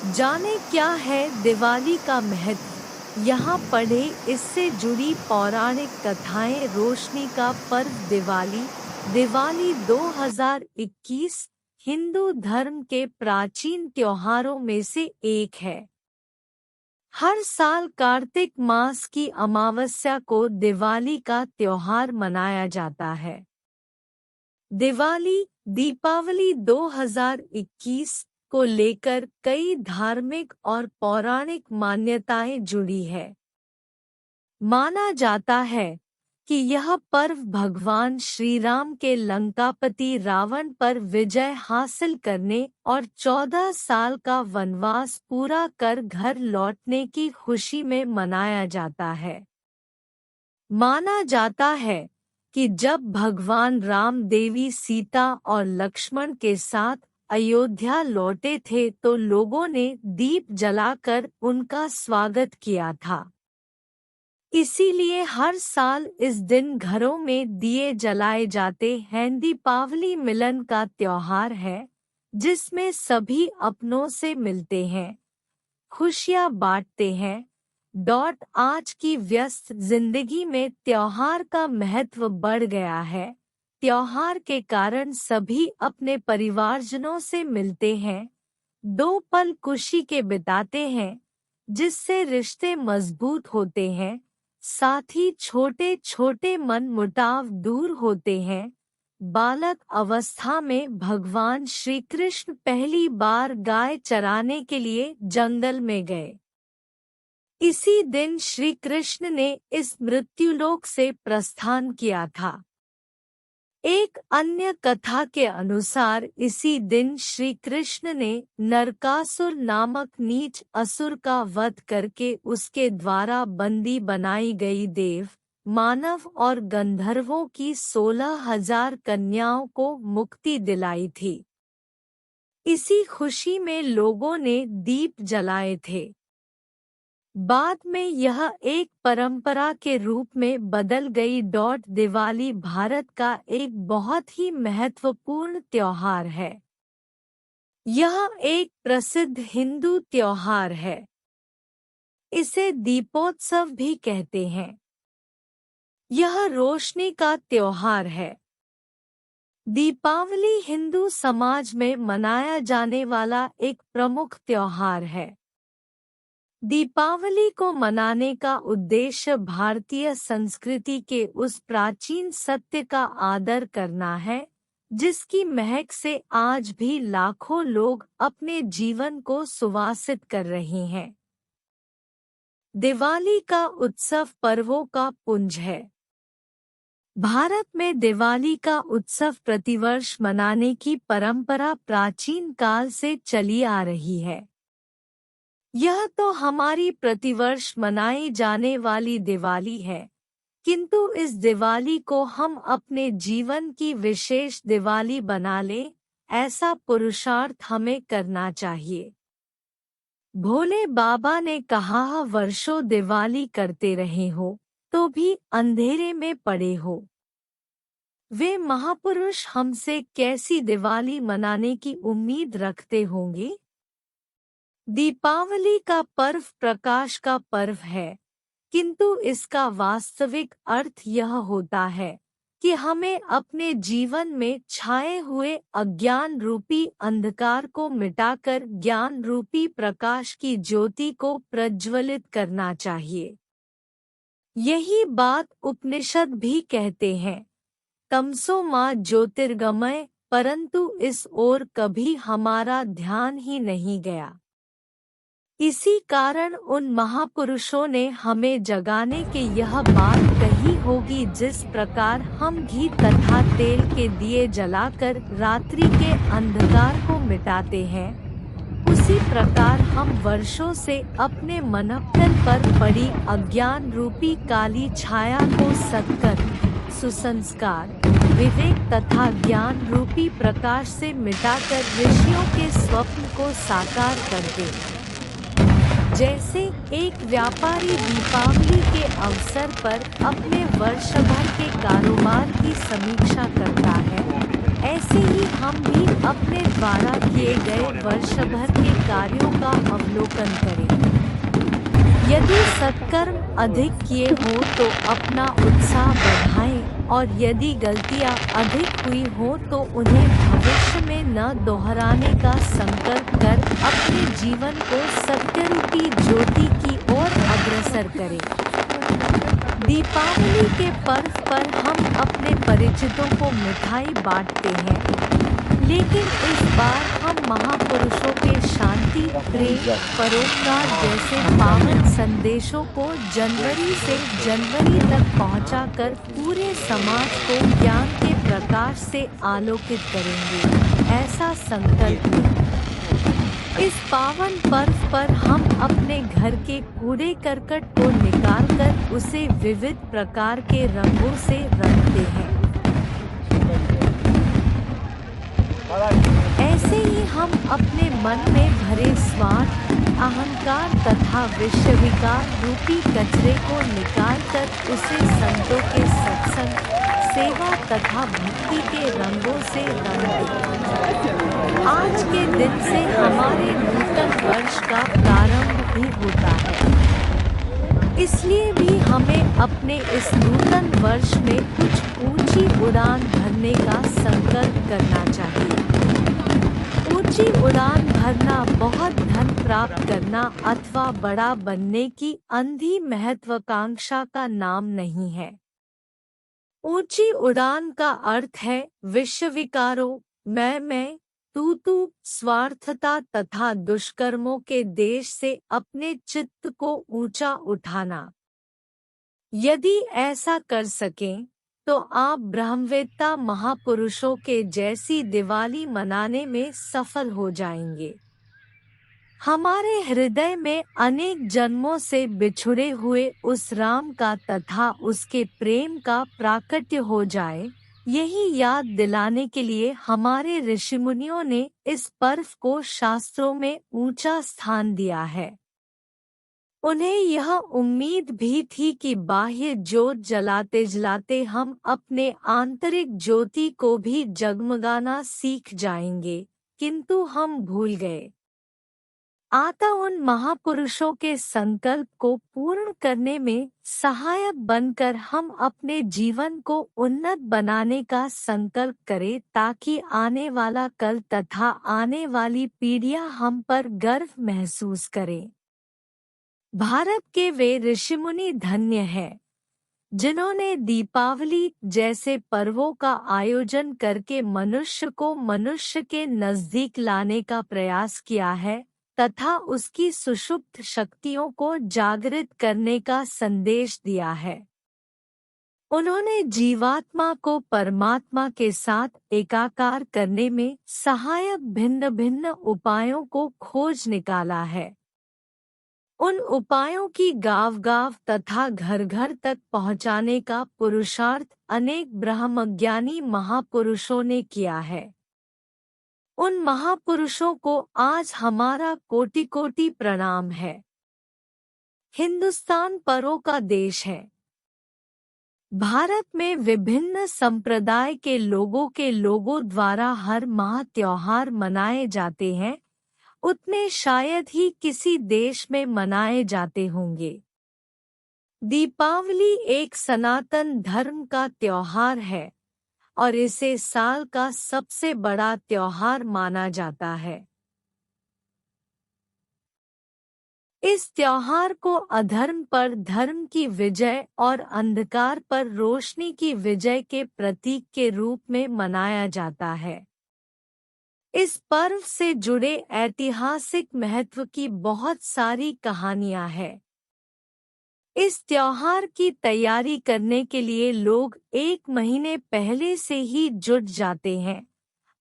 जाने क्या है दिवाली का महत्व, यहाँ पढ़े इससे जुड़ी पौराणिक कथाएं। रोशनी का पर्व दिवाली। दिवाली 2021 हिंदू धर्म के प्राचीन त्योहारों में से एक है। हर साल कार्तिक मास की अमावस्या को दिवाली का त्योहार मनाया जाता है। दिवाली दीपावली 2021 को लेकर कई धार्मिक और पौराणिक मान्यताएं जुड़ी है। माना जाता है कि यह पर्व भगवान श्री राम के लंकापति रावण पर विजय हासिल करने और 14 साल का वनवास पूरा कर घर लौटने की खुशी में मनाया जाता है। माना जाता है कि जब भगवान राम देवी सीता और लक्ष्मण के साथ अयोध्या लौटे थे तो लोगों ने दीप जलाकर उनका स्वागत किया था। इसीलिए हर साल इस दिन घरों में दिए जलाए जाते हैं। दीपावली मिलन का त्योहार है, जिसमें सभी अपनों से मिलते हैं, खुशियां बांटते हैं। आज की व्यस्त जिंदगी में त्योहार का महत्व बढ़ गया है। त्योहार के कारण सभी अपने परिवारजनों से मिलते हैं, दो पल खुशी के बिताते हैं, जिससे रिश्ते मजबूत होते हैं। साथ ही छोटे छोटे मनमुटाव दूर होते हैं। बालक अवस्था में भगवान श्री कृष्ण पहली बार गाय चराने के लिए जंगल में गए। इसी दिन श्री कृष्ण ने इस मृत्युलोक से प्रस्थान किया था। एक अन्य कथा के अनुसार इसी दिन श्री कृष्ण ने नरकासुर नामक नीच असुर का वध करके उसके द्वारा बंदी बनाई गई देव, मानव और गंधर्वों की 16,000 कन्याओं को मुक्ति दिलाई थी। इसी खुशी में लोगों ने दीप जलाए थे। बाद में यह एक परंपरा के रूप में बदल गई। दिवाली भारत का एक बहुत ही महत्वपूर्ण त्योहार है। यह एक प्रसिद्ध हिंदू त्योहार है। इसे दीपोत्सव भी कहते हैं। यह रोशनी का त्योहार है। दीपावली हिंदू समाज में मनाया जाने वाला एक प्रमुख त्योहार है। दीपावली को मनाने का उद्देश्य भारतीय संस्कृति के उस प्राचीन सत्य का आदर करना है, जिसकी महक से आज भी लाखों लोग अपने जीवन को सुवासित कर रहे हैं। दिवाली का उत्सव पर्वों का पुंज है। भारत में दिवाली का उत्सव प्रतिवर्ष मनाने की परंपरा प्राचीन काल से चली आ रही है। यह तो हमारी प्रतिवर्ष मनाई जाने वाली दिवाली है, किंतु इस दिवाली को हम अपने जीवन की विशेष दिवाली बना लें, ऐसा पुरुषार्थ हमें करना चाहिए। भोले बाबा ने कहा, वर्षों दिवाली करते रहे हो तो भी अंधेरे में पड़े हो। वे महापुरुष हमसे कैसी दिवाली मनाने की उम्मीद रखते होंगे। दीपावली का पर्व प्रकाश का पर्व है, किंतु इसका वास्तविक अर्थ यह होता है कि हमें अपने जीवन में छाए हुए अज्ञान रूपी अंधकार को मिटाकर ज्ञान रूपी प्रकाश की ज्योति को प्रज्वलित करना चाहिए। यही बात उपनिषद भी कहते हैं, तमसो मा ज्योतिर्गमय, परंतु इस ओर कभी हमारा ध्यान ही नहीं गया। इसी कारण उन महापुरुषों ने हमें जगाने के यह बात कही होगी, जिस प्रकार हम घी तथा तेल के दिए जलाकर रात्रि के अंधकार को मिटाते हैं, उसी प्रकार हम वर्षों से अपने मनपतल पर पड़ी अज्ञान रूपी काली छाया को सत्कर्म, सुसंस्कार, विवेक तथा ज्ञान रूपी प्रकाश से मिटाकर ऋषियों के स्वप्न को साकार करते। जैसे एक व्यापारी दीपावली के अवसर पर अपने वर्ष भर के कारोबार की समीक्षा करता है, ऐसे ही हम भी अपने द्वारा किए गए वर्ष भर के कार्यों का अवलोकन करें। यदि सत्कर्म अधिक किए हो तो अपना उत्साह बढ़ाएं और यदि गलतियां अधिक हुई हो तो उन्हें भविष्य में न दोहराने का संकल्प कर अपने जीवन को सत्यरूपी ज्योति की ओर अग्रसर करें। दीपावली के पर्व पर हम अपने परिचितों को मिठाई बांटते हैं, लेकिन इस बार हम महापुरुषों के शांति, प्रेम, परोपकार जैसे पावन संदेशों को जनवरी से जनवरी तक पहुंचाकर पूरे समाज को ज्ञान के प्रकाश से आलोकित करेंगे, ऐसा संकल्प लें। इस पावन पर्व पर हम अपने घर के कूड़े करकट को निकालकर उसे विविध प्रकार के रंगों से रंगते हैं। ऐसे ही हम अपने मन में भरे स्वार्थ, अहंकार तथा विषविकार रूपी कचरे को निकालकर उसे संतों के सत्संग, सेवा तथा भक्ति के रंगों से रंग दें। आज के दिन से हमारे नूतन वर्ष का प्रारंभ भी होता है, इसलिए भी हमें अपने इस नूतन वर्ष में कुछ ऊंची उड़ान भरने का संकल्प करना चाहिए। ऊंची उड़ान भरना बहुत धन प्राप्त करना अथवा बड़ा बनने की अंधी महत्वाकांक्षा का नाम नहीं है। ऊंची उड़ान का अर्थ है विषविकारों, मैं, तू, स्वार्थता तथा दुष्कर्मों के देश से अपने चित्त को ऊंचा उठाना। यदि ऐसा कर सकें तो आप ब्रह्मवेत्ता महापुरुषों के जैसी दिवाली मनाने में सफल हो जाएंगे। हमारे हृदय में अनेक जन्मों से बिछुड़े हुए उस राम का तथा उसके प्रेम का प्राकट्य हो जाए, यही याद दिलाने के लिए हमारे ऋषिमुनियों ने इस पर्व को शास्त्रों में ऊंचा स्थान दिया है। उन्हें यह उम्मीद भी थी कि बाह्य ज्योत जलाते जलाते हम अपने आंतरिक ज्योति को भी जगमगाना सीख जाएंगे, किंतु हम भूल गए। आता उन महापुरुषों के संकल्प को पूर्ण करने में सहायक बनकर हम अपने जीवन को उन्नत बनाने का संकल्प करें, ताकि आने वाला कल तथा आने वाली पीढ़ियां हम पर गर्व महसूस करें। भारत के वे ऋषिमुनि धन्य हैं, जिन्होंने दीपावली जैसे पर्वों का आयोजन करके मनुष्य को मनुष्य के नजदीक लाने का प्रयास किया है तथा उसकी सुषुप्त शक्तियों को जागृत करने का संदेश दिया है। उन्होंने जीवात्मा को परमात्मा के साथ एकाकार करने में सहायक भिन्न भिन्न उपायों को खोज निकाला है। उन उपायों की गांव-गांव तथा घर घर तक पहुंचाने का पुरुषार्थ अनेक ब्रह्मज्ञानी महापुरुषों ने किया है। उन महापुरुषों को आज हमारा कोटि कोटि प्रणाम है। हिंदुस्तान परों का देश है। भारत में विभिन्न संप्रदाय के लोगों द्वारा हर माह त्योहार मनाए जाते हैं, उतने शायद ही किसी देश में मनाए जाते होंगे। दीपावली एक सनातन धर्म का त्योहार है और इसे साल का सबसे बड़ा त्योहार माना जाता है। इस त्योहार को अधर्म पर धर्म की विजय और अंधकार पर रोशनी की विजय के प्रतीक के रूप में मनाया जाता है। इस पर्व से जुड़े ऐतिहासिक महत्व की बहुत सारी कहानियां हैं। इस त्योहार की तैयारी करने के लिए लोग 1 महीने पहले से ही जुट जाते हैं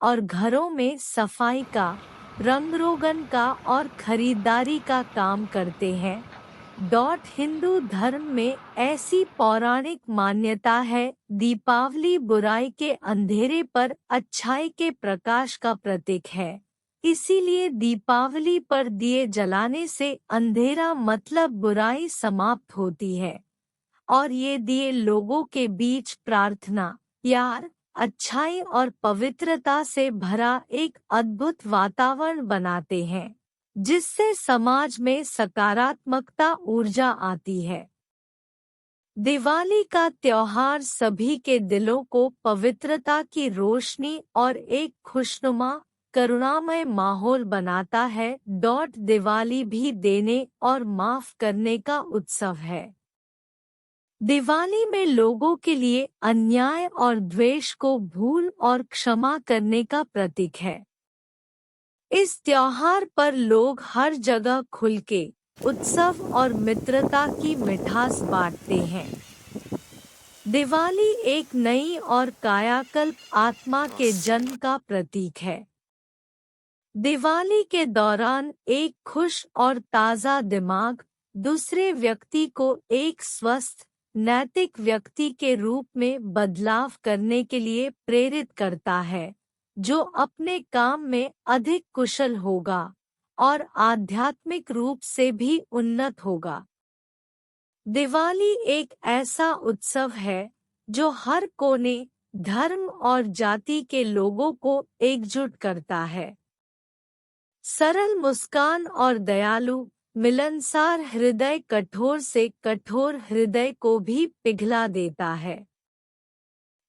और घरों में सफाई का, रंग रोगन का और खरीदारी का काम करते हैं। हिंदू धर्म में ऐसी पौराणिक मान्यता है, दीपावली बुराई के अंधेरे पर अच्छाई के प्रकाश का प्रतीक है। इसीलिए दीपावली पर दिए जलाने से अंधेरा मतलब बुराई समाप्त होती है और ये दिए लोगों के बीच प्रार्थना, प्यार अच्छाई और पवित्रता से भरा एक अद्भुत वातावरण बनाते हैं, जिससे समाज में सकारात्मकता ऊर्जा आती है। दिवाली का त्योहार सभी के दिलों को पवित्रता की रोशनी और एक खुशनुमा करुणामय माहौल बनाता है। दिवाली भी देने और माफ करने का उत्सव है। दिवाली में लोगों के लिए अन्याय और द्वेष को भूल और क्षमा करने का प्रतीक है। इस त्योहार पर लोग हर जगह खुल के उत्सव और मित्रता की मिठास बांटते हैं। दिवाली एक नई और कायाकल्प आत्मा के जन्म का प्रतीक है। दिवाली के दौरान एक खुश और ताज़ा दिमाग दूसरे व्यक्ति को एक स्वस्थ, नैतिक व्यक्ति के रूप में बदलाव करने के लिए प्रेरित करता है, जो अपने काम में अधिक कुशल होगा और आध्यात्मिक रूप से भी उन्नत होगा। दिवाली एक ऐसा उत्सव है जो हर कोने, धर्म और जाति के लोगों को एकजुट करता है। सरल मुस्कान और दयालु, मिलनसार हृदय कठोर से कठोर हृदय को भी पिघला देता है।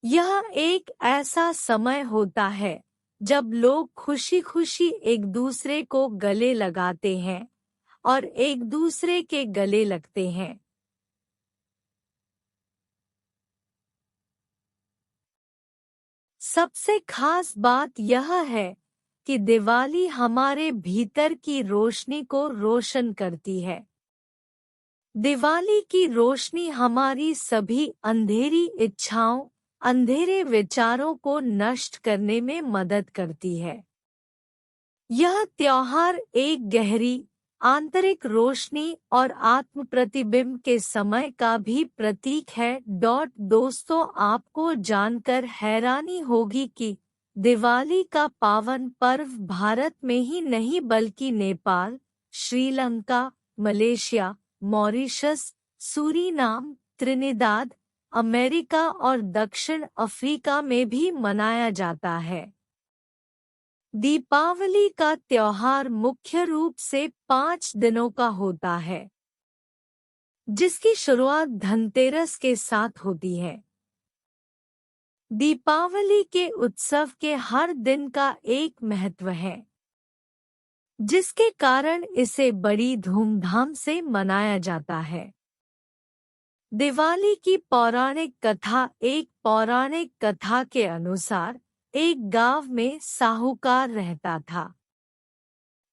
यह एक ऐसा समय होता है जब लोग खुशी-खुशी एक दूसरे को गले लगाते हैं और एक दूसरे के गले लगते हैं। सबसे खास बात यह है कि दिवाली हमारे भीतर की रोशनी को रोशन करती है। दिवाली की रोशनी हमारी सभी अंधेरी इच्छाओं, अंधेरे विचारों को नष्ट करने में मदद करती है। यह त्योहार एक गहरी, आंतरिक रोशनी और आत्म प्रतिबिंब के समय का भी प्रतीक है। दोस्तों, आपको जानकर हैरानी होगी कि दिवाली का पावन पर्व भारत में ही नहीं बल्कि Nepal, Sri Lanka, Malaysia, Mauritius, Suriname, Trinidad, America और दक्षिण अफ्रीका में भी मनाया जाता है। दीपावली का त्योहार मुख्य रूप से 5 दिनों का होता है, जिसकी शुरुआत धनतेरस के साथ होती है। दीपावली के उत्सव के हर दिन का एक महत्व है, जिसके कारण इसे बड़ी धूमधाम से मनाया जाता है। दिवाली की पौराणिक कथा। एक पौराणिक कथा के अनुसार एक गांव में साहूकार रहता था।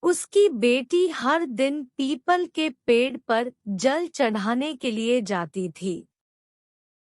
उसकी बेटी हर दिन पीपल के पेड़ पर जल चढ़ाने के लिए जाती थी।